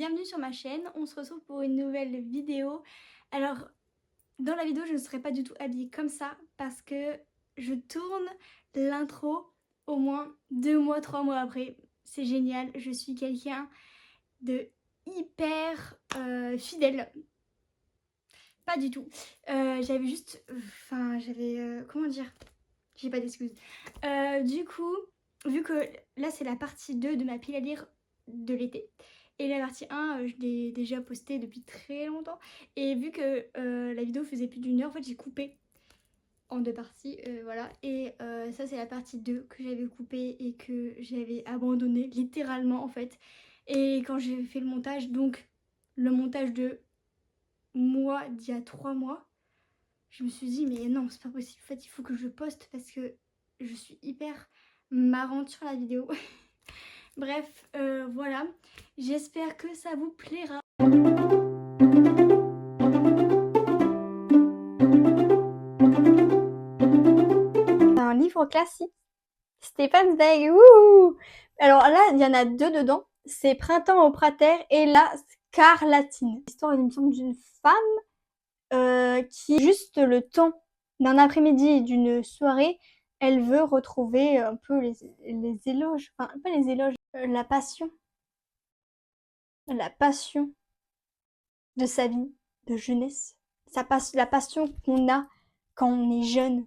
bienvenue sur ma chaîne, on se retrouve pour une nouvelle vidéo. Alors, dans la vidéo, je ne serai pas du tout habillée comme ça parce que je tourne l'intro au moins 2 mois, 3 mois après. C'est génial, je suis quelqu'un de hyper fidèle. Pas du tout. J'avais juste... Enfin, j'avais... comment dire? J'ai pas d'excuses. Du coup, vu que là c'est la partie 2 de ma pile à lire de l'été, et la partie 1, je l'ai déjà postée depuis très longtemps, et vu que la vidéo faisait plus d'1 heure, en fait j'ai coupé en 2 parties, voilà, et ça c'est la partie 2 que j'avais coupée et que j'avais abandonnée littéralement en fait. Et quand j'ai fait le montage, donc le montage de moi d'il y a 3 mois, je me suis dit mais non, c'est pas possible, en fait il faut que je poste parce que je suis hyper marrante sur la vidéo. Bref, voilà, j'espère que ça vous plaira. Un livre classique, Stéphane Zweig, wouhou. Alors là, il y en a 2 dedans, c'est Printemps au Prater et La Scarlatine. L'histoire, il me semble, d'une femme qui, juste le temps d'un après-midi et d'une soirée, elle veut retrouver un peu les éloges, enfin pas les éloges, la passion de sa vie de jeunesse, la passion qu'on a quand on est jeune.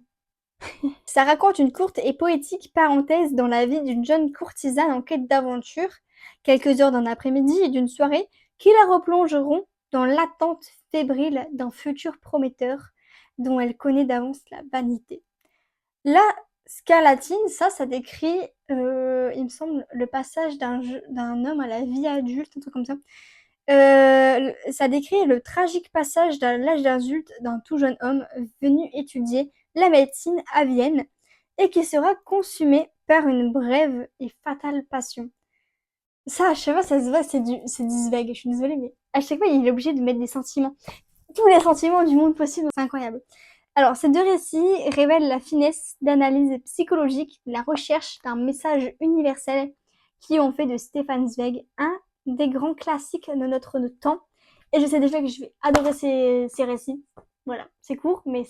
Ça raconte une courte et poétique parenthèse dans la vie d'une jeune courtisane en quête d'aventure, quelques heures d'un après-midi et d'une soirée qui la replongeront dans l'attente fébrile d'un futur prometteur dont elle connaît d'avance la vanité. La scarlatine, ça décrit, il me semble, le passage d'un homme à la vie adulte, un truc comme ça. Ça décrit le tragique passage de l'âge d'adulte d'un tout jeune homme venu étudier la médecine à Vienne et qui sera consumé par une brève et fatale passion. Ça, à chaque fois, ça se voit, c'est du Zweig, je suis désolée, mais à chaque fois, il est obligé de mettre des sentiments. Tous les sentiments du monde possible, c'est incroyable. Alors, ces 2 récits révèlent la finesse d'analyse psychologique, la recherche d'un message universel qui ont fait de Stefan Zweig un des grands classiques de notre temps. Et je sais déjà que je vais adorer ces récits. Voilà, c'est court, mais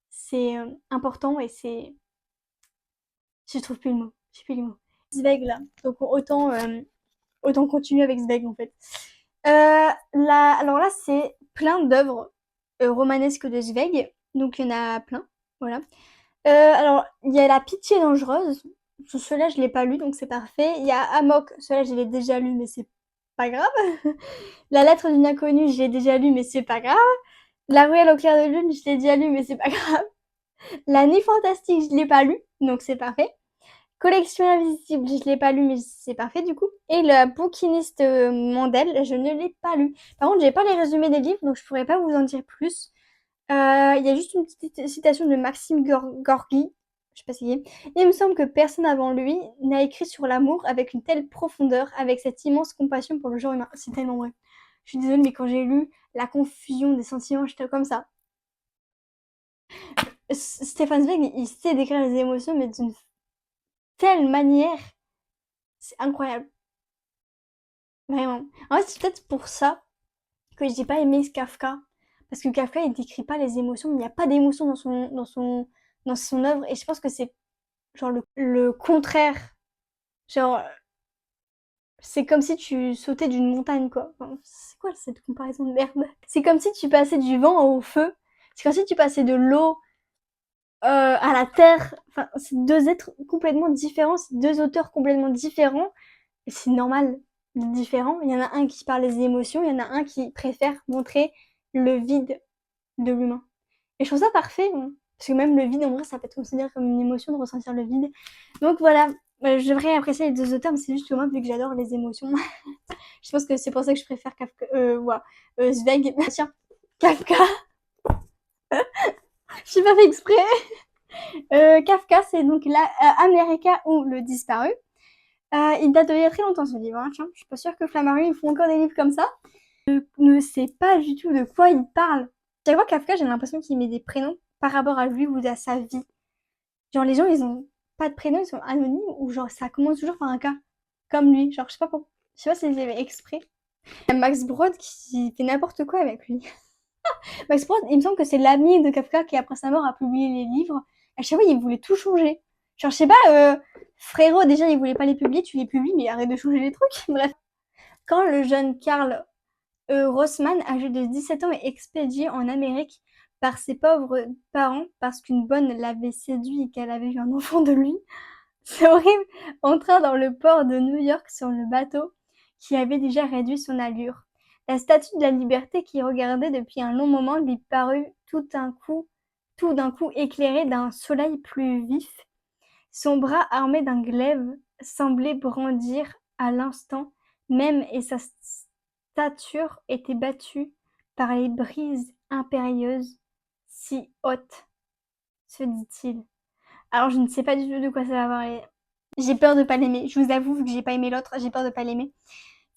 c'est important et c'est... Je trouve plus le mot. Je plus le mot. Zweig, là. Donc, autant continuer avec Zweig, en fait. Alors là, c'est plein d'œuvres romanesques de Zweig. Donc, il y en a plein. Voilà. Alors, il y a La Pitié dangereuse. Celui-là, je l'ai pas lu, donc c'est parfait. Il y a Amok. Celui-là, je l'ai déjà lu, mais c'est pas grave. La Lettre d'une inconnue, je l'ai déjà lu, mais c'est pas grave. La Ruelle au clair de lune, je l'ai déjà lu, mais c'est pas grave. La Nuit fantastique, je l'ai pas lu, donc c'est parfait. Collection invisible, je l'ai pas lu, mais c'est parfait du coup. Et la bouquiniste Mandel, je ne l'ai pas lu. Par contre, j'ai pas les résumés des livres, donc je pourrais pas vous en dire plus. Il y a juste une petite citation de Maxime Gorky, je sais pas si c'est. Il me semble que personne avant lui n'a écrit sur l'amour avec une telle profondeur, avec cette immense compassion pour le genre humain. C'est tellement vrai. Je suis désolée, mais quand j'ai lu La confusion des sentiments, j'étais comme ça. Stéphane Zweig, il sait décrire les émotions, mais d'une telle manière, c'est incroyable. Vraiment. En fait, c'est peut-être pour ça que j'ai pas aimé Kafka. Parce que Kafka, il décrit pas les émotions. Il n'y a pas d'émotion dans son œuvre. Et je pense que c'est genre le contraire. Genre, c'est comme si tu sautais d'une montagne, quoi. Enfin, c'est quoi cette comparaison de merde? C'est comme si tu passais du vent au feu. C'est comme si tu passais de l'eau à la terre. Enfin, c'est 2 êtres complètement différents. C'est 2 auteurs complètement différents. Et c'est normal, différent. Il y en a un qui parle des émotions, il y en a un qui préfère montrer le vide de l'humain. Et je trouve ça parfait, hein. Parce que même le vide, en vrai, ça peut être considéré comme une émotion de ressentir le vide. Donc voilà, je devrais apprécier les 2 auteurs, mais c'est juste que moi, vu que j'adore les émotions, je pense que c'est pour ça que je préfère Kafka, voilà, Zweig. Tiens, Kafka, je suis pas fait exprès. Kafka, c'est donc la America ou le disparu. Il date d'il y a très longtemps ce livre, hein. Tiens, je suis pas sûre que Flammarion ils font encore des livres comme ça. Je ne sais pas du tout de quoi il parle. Chaque fois Kafka, j'ai l'impression qu'il met des prénoms par rapport à lui ou à sa vie. Genre les gens ils ont pas de prénom, ils sont anonymes ou genre ça commence toujours par un cas comme lui. Genre je sais pas si c'est exprès. Il y a Max Brod qui fait n'importe quoi avec lui. Max Brod, il me semble que c'est l'ami de Kafka qui, après sa mort, a publié les livres. À chaque fois, il voulait tout changer. Genre, je sais pas, frérot, déjà, il voulait pas les publier, tu les publies, mais arrête de changer les trucs. Bref. Quand le jeune Karl Rossmann, âgé de 17 ans, est expédié en Amérique par ses pauvres parents parce qu'une bonne l'avait séduit et qu'elle avait eu un enfant de lui, c'est horrible, entra dans le port de New York sur le bateau qui avait déjà réduit son allure. La statue de la liberté qui regardait depuis un long moment lui parut tout d'un coup éclairée d'un soleil plus vif. Son bras armé d'un glaive semblait brandir à l'instant même et sa stature était battue par les brises impérieuses, si hautes, se dit-il. Alors je ne sais pas du tout de quoi ça va parler. J'ai peur de pas l'aimer. Je vous avoue, vu que j'ai pas aimé l'autre, j'ai peur de pas l'aimer.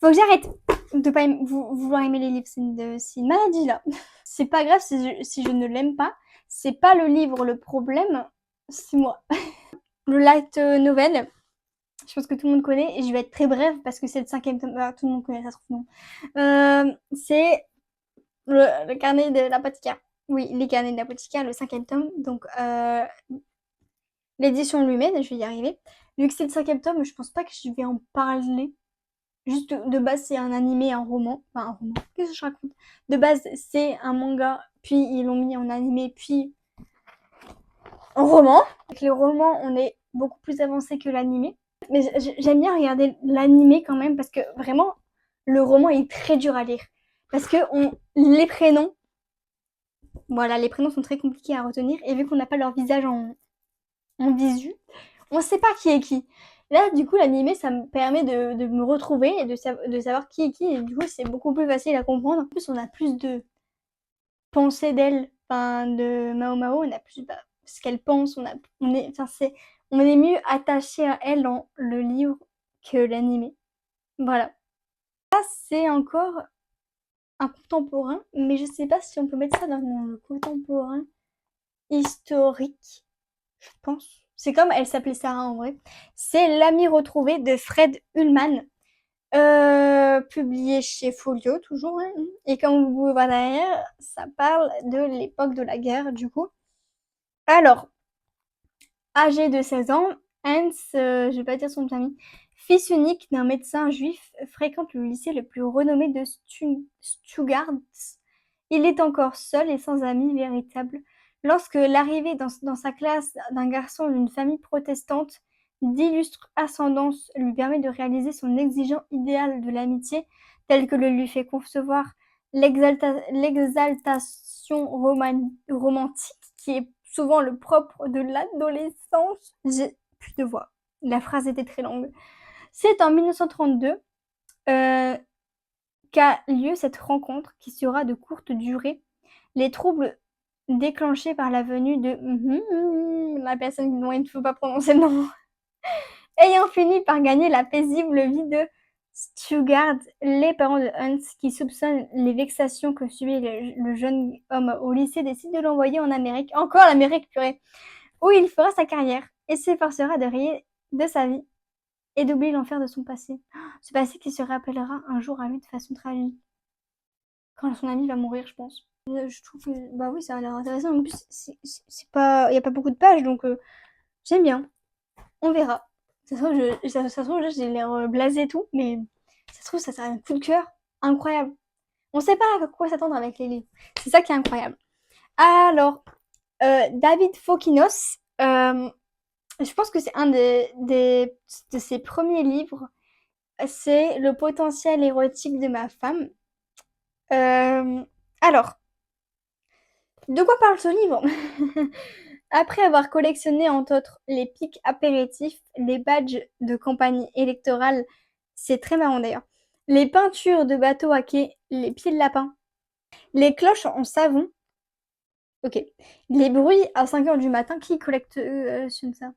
Faut que j'arrête de pas vouloir aimer les livres. C'est une maladie là. C'est pas grave si je ne l'aime pas. C'est pas le livre le problème, c'est moi. Le light novel, je pense que tout le monde connaît et je vais être très brève parce que c'est le 5e tome. Ah, tout le monde connaît, ça se trouve non. C'est le carnet de l'apothicaire. Oui, les carnets de l'apothicaire, le 5e tome. Donc, l'édition Lumène, je vais y arriver. Vu que c'est le 5e tome, je pense pas que je vais en parler. Juste de base, c'est un animé, un roman. Enfin, un roman. Qu'est-ce que je raconte? De base, c'est un manga, puis ils l'ont mis en animé, puis en roman. Avec les romans, on est beaucoup plus avancé que l'animé. Mais j'aime bien regarder l'animé quand même parce que vraiment, le roman est très dur à lire. Parce que les prénoms, voilà, les prénoms sont très compliqués à retenir. Et vu qu'on n'a pas leur visage en visu, on sait pas qui est qui. Là, du coup, l'animé, ça me permet de me retrouver et de savoir qui est qui. Et du coup, c'est beaucoup plus facile à comprendre. En plus, on a plus de pensée d'elle, enfin, de Mao Mao. On a plus ce qu'elle pense. On est mieux attaché à elle dans le livre que l'animé. Voilà. Là, c'est encore un contemporain, mais je sais pas si on peut mettre ça dans le contemporain historique, je pense. C'est comme elle s'appelait Sarah en vrai. C'est L'ami retrouvé de Fred Ullman, publié chez Folio toujours. Hein. Et comme vous pouvez voir derrière, ça parle de l'époque de la guerre du coup. Alors, âgé de 16 ans, Hans, je vais pas dire son famille, fils unique d'un médecin juif, fréquente le lycée le plus renommé de Stuttgart. Il est encore seul et sans amis véritables. Lorsque l'arrivée dans sa classe d'un garçon d'une famille protestante d'illustre ascendance lui permet de réaliser son exigeant idéal de l'amitié, tel que le lui fait concevoir l'exaltation romantique, qui est souvent le propre de l'adolescence. J'ai plus de voix. La phrase était très longue. C'est en 1932 qu'a lieu cette rencontre qui sera de courte durée. Les troubles déclenchés par la venue de la personne dont il ne faut pas prononcer le nom, ayant fini par gagner la paisible vie de Stuttgart, les parents de Hans, qui soupçonnent les vexations que subit le jeune homme au lycée, décident de l'envoyer en Amérique, encore l'Amérique purée, où il fera sa carrière et s'efforcera de rayer de sa vie et d'oublier l'enfer de son passé. Ce passé qui se rappellera un jour à lui de façon tragique. Quand son ami va mourir, je pense. Je trouve que, bah oui, ça a l'air intéressant. En plus, c'est pas, il n'y a pas beaucoup de pages, donc j'aime bien. On verra. Ça se trouve, ça se trouve, j'ai l'air blasé et tout, mais ça se trouve, ça sera un coup de cœur incroyable. On sait pas à quoi s'attendre avec les livres. C'est ça qui est incroyable. Alors, David Fokinos, je pense que c'est un de ses premiers livres. C'est Le potentiel érotique de ma femme. Alors, de quoi parle ce livre? Après avoir collectionné entre autres les pics apéritifs, les badges de campagne électorale, c'est très marrant d'ailleurs, les peintures de bateaux à quai, les pieds de lapin, les cloches en savon, ok, les bruits à 5 heures du matin, qui collecte sur ça?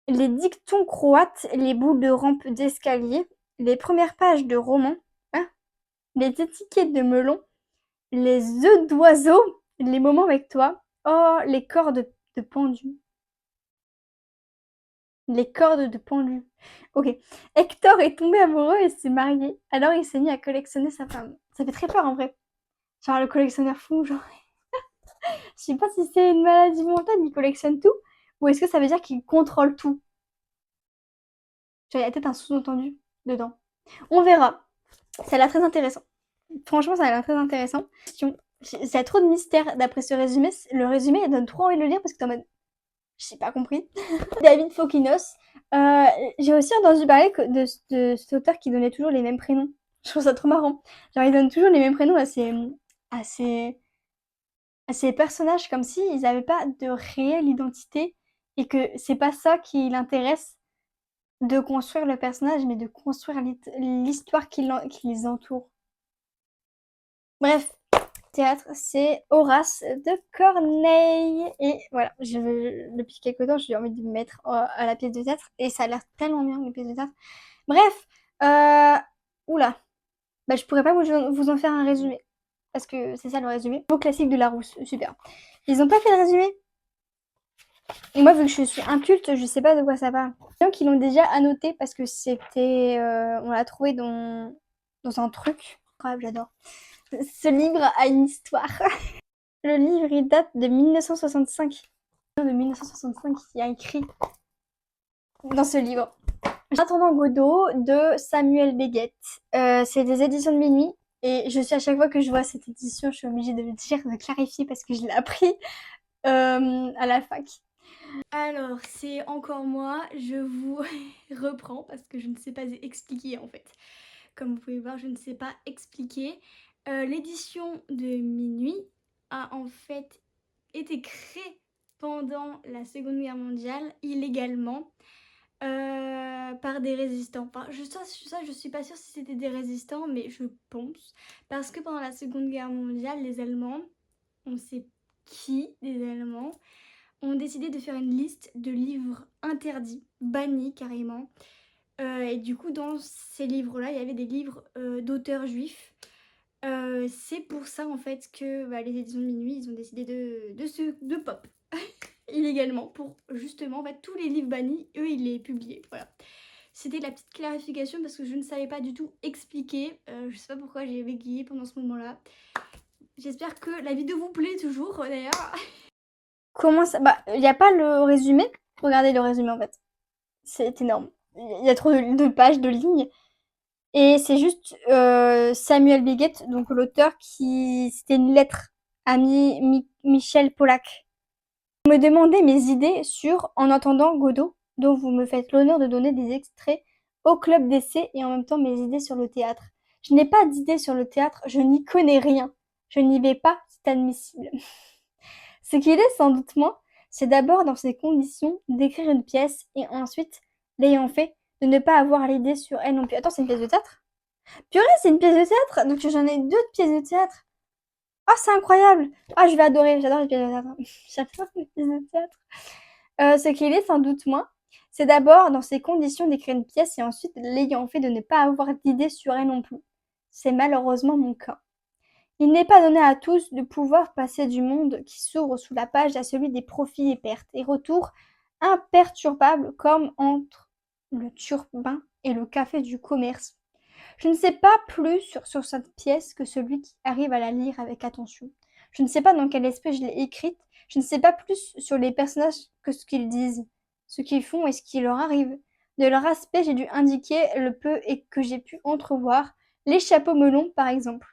Les dictons croates, les bouts de rampe d'escalier, les premières pages de romans, hein, les étiquettes de melon, les œufs d'oiseau, les moments avec toi, oh, les cordes de pendu. Les cordes de pendu. Ok. Hector est tombé amoureux et s'est marié. Alors il s'est mis à collectionner sa femme. Ça fait très peur en vrai. Genre le collectionneur fou, genre. Je sais pas si c'est une maladie mentale, il collectionne tout. Ou est-ce que ça veut dire qu'il contrôle tout? Genre, il y a peut-être un sous-entendu dedans. On verra. Ça a l'air très intéressant. Franchement, ça a l'air très intéressant. Il y a trop de mystères d'après ce résumé. Le résumé, il donne trop envie de le lire parce que t'es en mode, j'ai pas compris. David Fokinos. Euh, j'ai aussi entendu parler de cet auteur qui donnait toujours les mêmes prénoms. Je trouve ça trop marrant. Genre, il donne toujours les mêmes prénoms à ses, à ses personnages comme si ils n'avaient pas de réelle identité et que c'est pas ça qui l'intéresse de construire le personnage, mais de construire l'histoire qui les entoure. Bref, théâtre, c'est Horace de Corneille. Et voilà, depuis quelques temps, j'ai envie de me mettre à la pièce de théâtre. Et ça a l'air tellement bien, les pièces de théâtre. Bref, oula, bah, je pourrais pas vous en faire un résumé. Parce que c'est ça le résumé. Beau classique de Larousse, super. Ils ont pas fait le résumé. Et moi, vu que je suis inculte, je sais pas de quoi ça parle. Il y en a qui l'ont déjà annoté parce que c'était. On l'a trouvé dans un truc. Incroyable, j'adore. Ce livre a une histoire. Le livre, il date de 1965. De 1965, il y a écrit dans ce livre. En attendant Godot de Samuel Beguet. C'est des éditions de minuit. Et je suis à chaque fois que je vois cette édition, je suis obligée de le dire, de clarifier parce que je l'ai appris à la fac. Alors, c'est encore moi, je vous reprends parce que je ne sais pas expliquer en fait. Comme vous pouvez voir, je ne sais pas expliquer. L'édition de minuit a en fait été créée pendant la Seconde Guerre mondiale illégalement par des résistants. Enfin, je suis pas sûre si c'était des résistants, mais je pense. Parce que pendant la Seconde Guerre mondiale, les Allemands, on sait qui des Allemands, ont décidé de faire une liste de livres interdits, bannis carrément. Et du coup, dans ces livres-là, il y avait des livres d'auteurs juifs. C'est pour ça en fait que les éditions de minuit, ils ont décidé de pop illégalement pour justement en fait tous les livres bannis, eux ils les publiaient. Voilà. C'était la petite clarification parce que je ne savais pas du tout expliquer. Je sais pas pourquoi j'ai bégayé pendant ce moment-là. J'espère que la vidéo vous plaît toujours d'ailleurs. Comment ça? Bah, il n'y a pas le résumé. Regardez le résumé en fait. C'est énorme. Il y a trop de pages, de lignes. Et c'est juste Samuel Beguet, donc l'auteur, qui. C'était une lettre à Michel Polac. Vous me demandez mes idées sur En attendant Godot, dont vous me faites l'honneur de donner des extraits au club d'essai et en même temps mes idées sur le théâtre. Je n'ai pas d'idées sur le théâtre, je n'y connais rien. Je n'y vais pas, c'est admissible. Ce qu'il est sans doute moins, c'est d'abord dans ces conditions d'écrire une pièce et ensuite, l'ayant fait, de ne pas avoir l'idée sur elle non plus. Attends, c'est une pièce de théâtre? Purée, c'est une pièce de théâtre? Donc j'en ai deux de pièces de théâtre. Ah, c'est incroyable! Ah, je vais adorer, j'adore les pièces de théâtre. J'adore les pièces de théâtre. Ce qu'il est sans doute moins, c'est d'abord dans ces conditions d'écrire une pièce et ensuite, l'ayant fait, de ne pas avoir d'idée sur elle non plus. C'est malheureusement mon cas. Il n'est pas donné à tous de pouvoir passer du monde qui s'ouvre sous la page à celui des profits et pertes et retours imperturbables comme entre le turbin et le café du commerce. Je ne sais pas plus sur cette pièce que celui qui arrive à la lire avec attention. Je ne sais pas dans quel esprit je l'ai écrite. Je ne sais pas plus sur les personnages que ce qu'ils disent, ce qu'ils font et ce qui leur arrive. De leur aspect, j'ai dû indiquer le peu et que j'ai pu entrevoir, les chapeaux melons par exemple.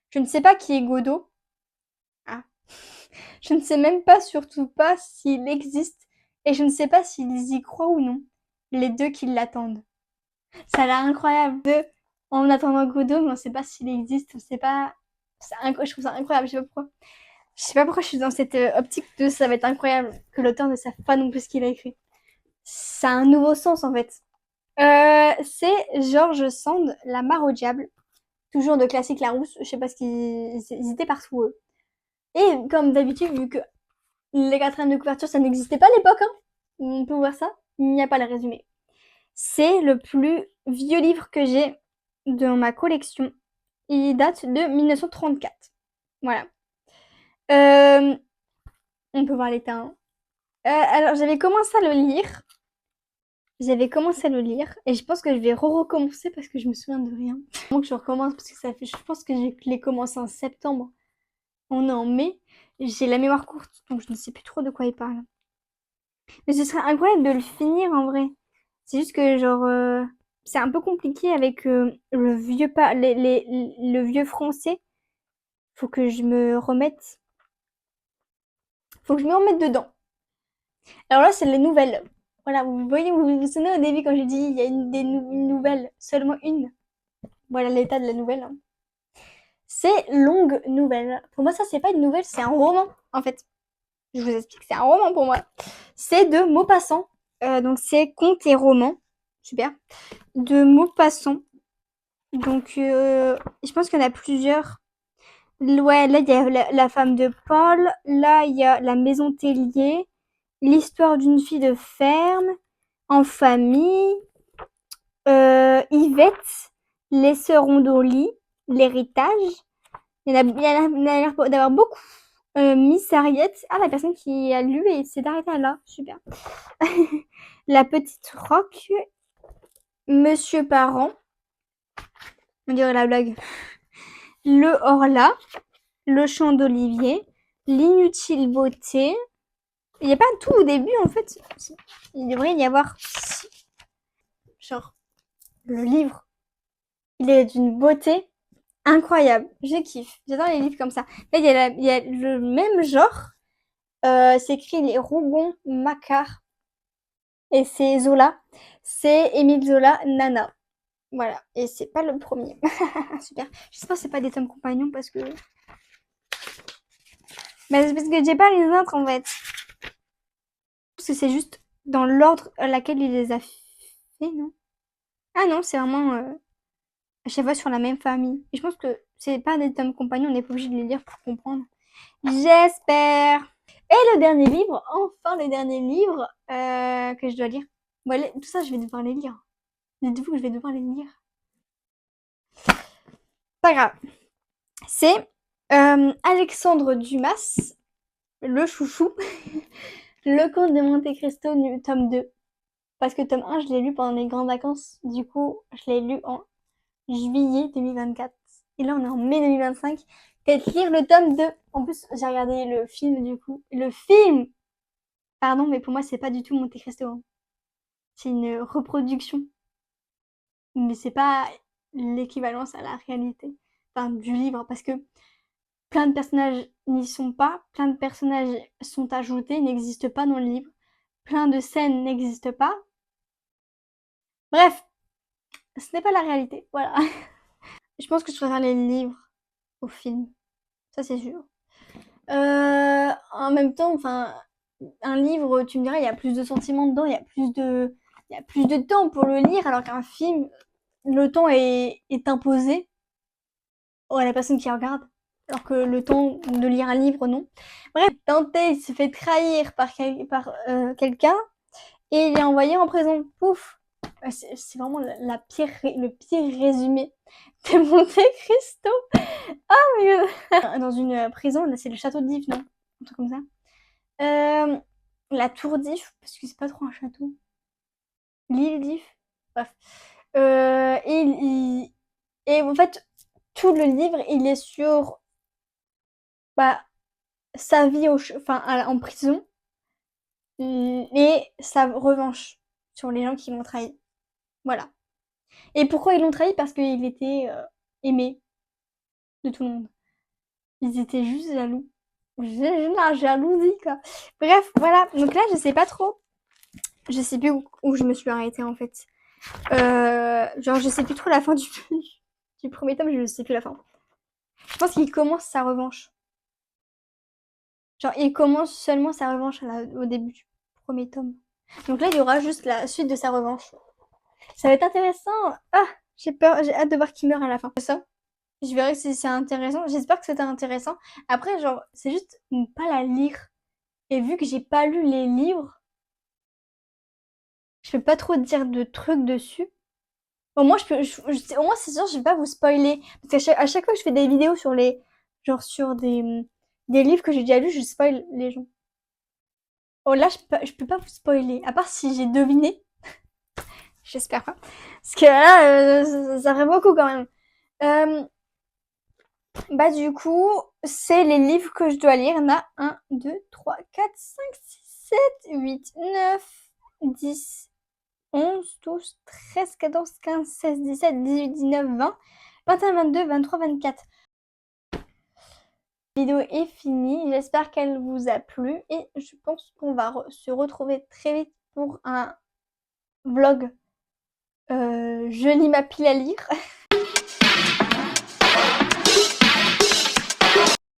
Je ne sais pas qui est Godot. Ah. Je ne sais même pas, surtout pas, s'il existe, et je ne sais pas s'ils y croient ou non. Les deux qui l'attendent. Ça a l'air incroyable. En attendant Godot, mais on ne sait pas s'il existe, on ne sait pas. Je trouve ça incroyable, je sais pas pourquoi. Je sais pas pourquoi je suis dans cette optique de ça va être incroyable que l'auteur ne sache pas non plus ce qu'il a écrit. Ça a un nouveau sens en fait. C'est George Sand, La Mare au diable. Toujours de classique Larousse, je sais pas ce qu'ils étaient partout eux. Et comme d'habitude, vu que les quatrièmes de couverture, ça n'existait pas à l'époque, hein, on peut voir ça, il n'y a pas le résumé. C'est le plus vieux livre que j'ai dans ma collection. Il date de 1934. Voilà. Euh, on peut voir l'état. Alors, j'avais commencé à le lire J'avais commencé à le lire et je pense que je vais recommencer parce que je me souviens de rien. Donc je recommence parce que ça fait, je pense que je l'ai commencé en septembre. On est en mai. J'ai la mémoire courte, donc je ne sais plus trop de quoi il parle. Mais ce serait incroyable de le finir en vrai. C'est juste que genre c'est un peu compliqué avec le vieux le vieux français. Faut que je me remette. Faut que je me remette dedans. Alors là, c'est les nouvelles. Voilà, vous voyez, vous vous souvenez au début quand j'ai dit il y a une nouvelle, seulement une. Voilà l'état de la nouvelle, hein. C'est longue nouvelle. Pour moi, ça, c'est pas une nouvelle, c'est un roman, en fait. Je vous explique, c'est un roman pour moi. C'est de Maupassant. Donc, c'est contes et romans. Super. De Maupassant. Donc, je pense qu'il y en a plusieurs. Ouais, là, il y a la femme de Paul. Là, il y a la maison Tellier. L'histoire d'une fille de ferme. En famille. Yvette. Les sœurs Ondoli. L'héritage. Il y en a l'air d'avoir beaucoup. Miss Harriet. Ah, la personne qui a lu et s'est arrêtée là. Super. La petite roque. Monsieur Parent. On dirait la blague. Le Horla. Le champ d'olivier. L'inutile beauté. Il n'y a pas tout au début en fait. Il devrait y avoir. Genre, le livre. Il est d'une beauté incroyable. Je kiffe. J'adore les livres comme ça. Là, il y a le même genre. C'est écrit les Rougon-Macquart. Et c'est Zola. C'est Émile Zola, Nana. Voilà. Et c'est pas le premier. Super. J'espère que c'est pas des tomes compagnons parce que. Mais c'est parce que j'ai pas les autres en fait. Parce que c'est juste dans l'ordre à laquelle il les a fait, non? Ah non, c'est vraiment à chaque fois sur la même famille. Et je pense que c'est pas des tomes compagnons, on n'est pas obligé de les lire pour comprendre. J'espère. Et le dernier livre, enfin le dernier livre que je dois lire. Bon, tout ça, je vais devoir les lire. Dites-vous que je vais devoir les lire. Pas grave. C'est Alexandre Dumas, le chouchou, le comte de Monte Cristo, tome 2. Parce que tome 1, je l'ai lu pendant les grandes vacances. Du coup, je l'ai lu en juillet 2024. Et là, on est en mai 2025. Peut-être lire le tome 2. En plus, j'ai regardé le film, du coup. Le film! Pardon, mais pour moi, c'est pas du tout Monte Cristo, hein. C'est une reproduction. Mais c'est pas l'équivalence à la réalité. Enfin, du livre. Parce que plein de personnages n'y sont pas. Plein de personnages sont ajoutés, n'existent pas dans le livre. Plein de scènes n'existent pas. Bref, ce n'est pas la réalité. Voilà. Je pense que je préfère les livres aux films. Ça, c'est sûr. En même temps, enfin, un livre, tu me dirais, il y a plus de sentiments dedans, il y a plus de temps pour le lire, alors qu'un film, le temps est imposé à la personne qui regarde, alors que le temps de lire un livre, non. Bref, Dante il se fait trahir par quelqu'un et il est envoyé en prison. Pouf! C'est vraiment le pire résumé de Monte Cristo. Dans une prison, là, c'est le château d'If, non? Un truc comme ça. La tour d'If, parce que c'est pas trop un château. L'île d'If. Bref. Et en fait, tout le livre, il est sur bah, sa vie en prison et sa revanche sur les gens qui l'ont trahi. Voilà. Et pourquoi ils l'ont trahi? Parce qu'il était aimé de tout le monde. Ils étaient juste jaloux. La jalousie, quoi. Bref, voilà. Donc là, je sais pas trop. Je sais plus où je me suis arrêtée, en fait. Genre, je sais plus trop la fin du premier tome, je sais plus la fin. Je pense qu'il commence sa revanche. Genre, il commence seulement sa revanche au début du premier tome. Donc là, il y aura juste la suite de sa revanche. Ça va être intéressant. Ah, j'ai peur, j'ai hâte de voir qui meurt à la fin. Ça, je verrai si c'est intéressant. J'espère que c'était intéressant. Après, genre, c'est juste ne pas la lire. Et vu que j'ai pas lu les livres, je peux pas trop dire de trucs dessus. Au moins, au moins, c'est sûr, je vais pas vous spoiler. Parce qu'à chaque fois que je fais des vidéos sur genre sur des livres que j'ai déjà lus, je spoil les gens. Oh là, je peux pas vous spoiler. À part si j'ai deviné. J'espère pas. Parce que là, ça ferait beaucoup quand même. Euh, Bah du coup, c'est les livres que je dois lire. Il y en a 1, 2, 3, 4, 5, 6, 7, 8, 9, 10, 11, 12, 13, 14, 15, 16, 17, 18, 19, 20, 21, 22, 23, 24. La vidéo est finie. J'espère qu'elle vous a plu et je pense qu'on va se retrouver très vite pour un vlog. Je lis ma pile à lire.